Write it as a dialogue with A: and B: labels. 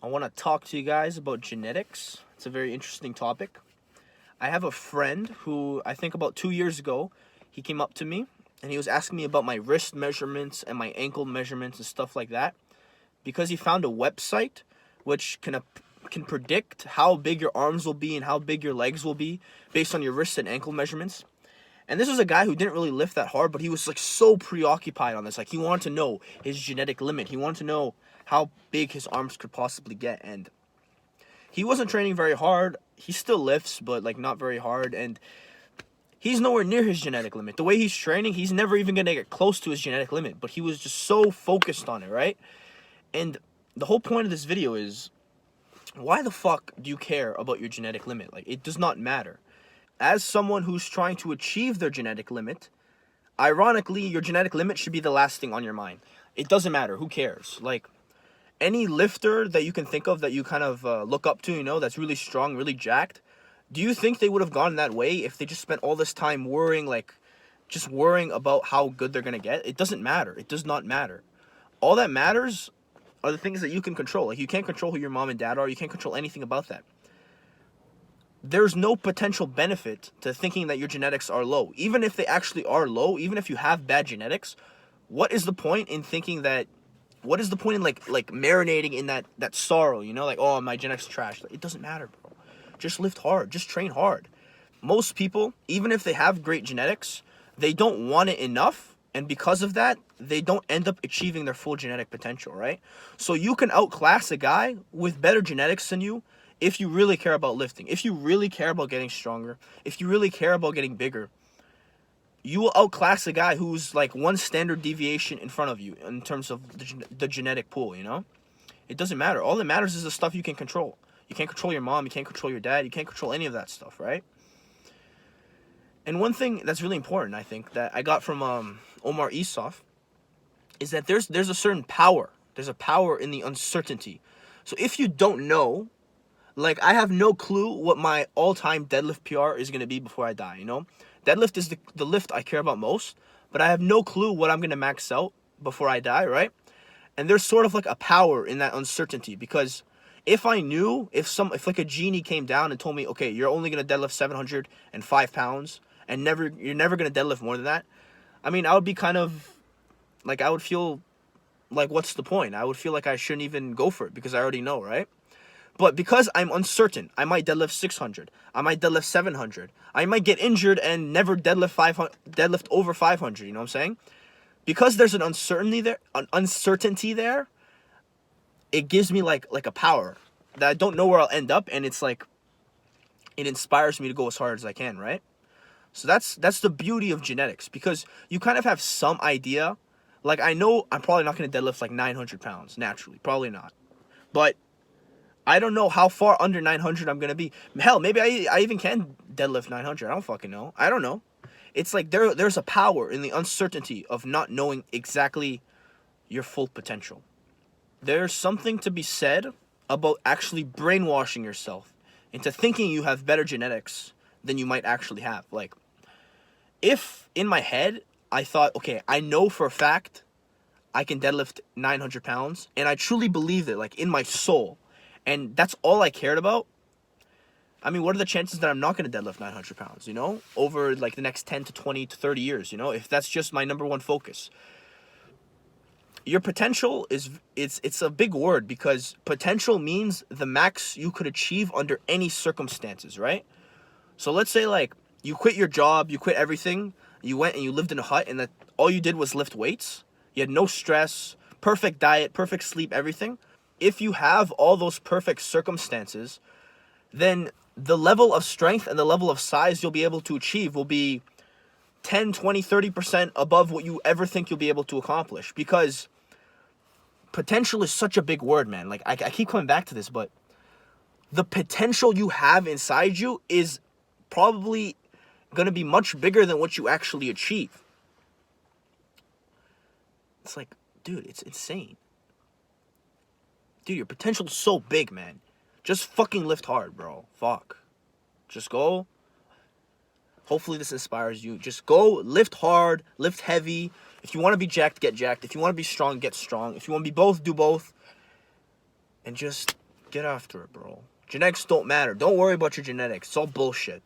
A: want to talk to you guys about genetics. It's a very interesting topic. I have a friend who, I think about 2 years ago, he came up to me and he was asking me about my wrist measurements and my ankle measurements and stuff like that, because he found a website which can predict how big your arms will be and how big your legs will be based on your wrist and ankle measurements. And this was a guy who didn't really lift that hard, but he was like so preoccupied on this. Like, he wanted to know his genetic limit. He wanted to know how big his arms could possibly get. And he wasn't training very hard. He still lifts, but like not very hard. And he's nowhere near his genetic limit. The way he's training, he's never even going to get close to his genetic limit. But he was just so focused on it, right? And the whole point of this video is, why the fuck do you care about your genetic limit? Like, it does not matter. As someone who's trying to achieve their genetic limit, ironically, your genetic limit should be the last thing on your mind. It doesn't matter. Who cares? Like, any lifter that you can think of that you kind of look up to, you know, that's really strong, really jacked, do you think they would have gone that way if they just spent all this time worrying about how good they're going to get? It doesn't matter. It does not matter. All that matters are the things that you can control. Like, you can't control who your mom and dad are. You can't control anything about that. There's no potential benefit to thinking that your genetics are low. Even if they actually are low, even if you have bad genetics, what is the point in thinking that, what is the point in like marinating in that sorrow, you know? Like, oh, my genetics are trash. Like, it doesn't matter, bro. Just lift hard. Just train hard. Most people, even if they have great genetics, they don't want it enough. And because of that, they don't end up achieving their full genetic potential, right? So you can outclass a guy with better genetics than you if you really care about lifting, if you really care about getting stronger, if you really care about getting bigger. You will outclass a guy who's like one standard deviation in front of you in terms of the genetic pool, you know? It doesn't matter. All that matters is the stuff you can control. You can't control your mom. You can't control your dad. You can't control any of that stuff, right? And one thing that's really important, I think, that I got from Omar Isuf is that there's a certain power. There's a power in the uncertainty. So if you don't know, like, I have no clue what my all-time deadlift PR is going to be before I die, you know? Deadlift is the lift I care about most, but I have no clue what I'm going to max out before I die, right? And there's sort of like a power in that uncertainty, because if I knew, if like a genie came down and told me, okay, you're only going to deadlift 705 pounds and you're never going to deadlift more than that, I mean, I would be kind of, like, I would feel like, what's the point? I would feel like I shouldn't even go for it because I already know, right? But because I'm uncertain, I might deadlift 600. I might deadlift 700. I might get injured and never deadlift over 500. You know what I'm saying? Because there's an uncertainty there, it gives me like a power that I don't know where I'll end up, and it's like, it inspires me to go as hard as I can, right? So that's the beauty of genetics, because you kind of have some idea. Like, I know I'm probably not going to deadlift like 900 pounds naturally, probably not, but I don't know how far under 900 I'm going to be. Hell, maybe I even can deadlift 900. I don't fucking know. I don't know. It's like there's a power in the uncertainty of not knowing exactly your full potential. There's something to be said about actually brainwashing yourself into thinking you have better genetics than you might actually have. Like, if in my head I thought, okay, I know for a fact I can deadlift 900 pounds, and I truly believed it, like, in my soul, and that's all I cared about, I mean, what are the chances that I'm not going to deadlift 900 pounds, you know, over like the next 10 to 20 to 30 years, you know, if that's just my number one focus? Your potential it's a big word, because potential means the max you could achieve under any circumstances, right? So let's say, like, you quit your job, you quit everything, you went and you lived in a hut, and that all you did was lift weights. You had no stress, perfect diet, perfect sleep, everything. If you have all those perfect circumstances, then the level of strength and the level of size you'll be able to achieve will be 10, 20, 30% above what you ever think you'll be able to accomplish. Because potential is such a big word, man. Like, I keep coming back to this, but the potential you have inside you is probably going to be much bigger than what you actually achieve. It's like, dude, it's insane. Dude, your potential's so big, man. Just fucking lift hard, bro. Fuck. Just go. Hopefully this inspires you. Just go, lift hard, lift heavy. If you want to be jacked, get jacked. If you want to be strong, get strong. If you want to be both, do both. And just Get after it, bro. Genetics don't matter. Don't worry about your genetics. It's all bullshit.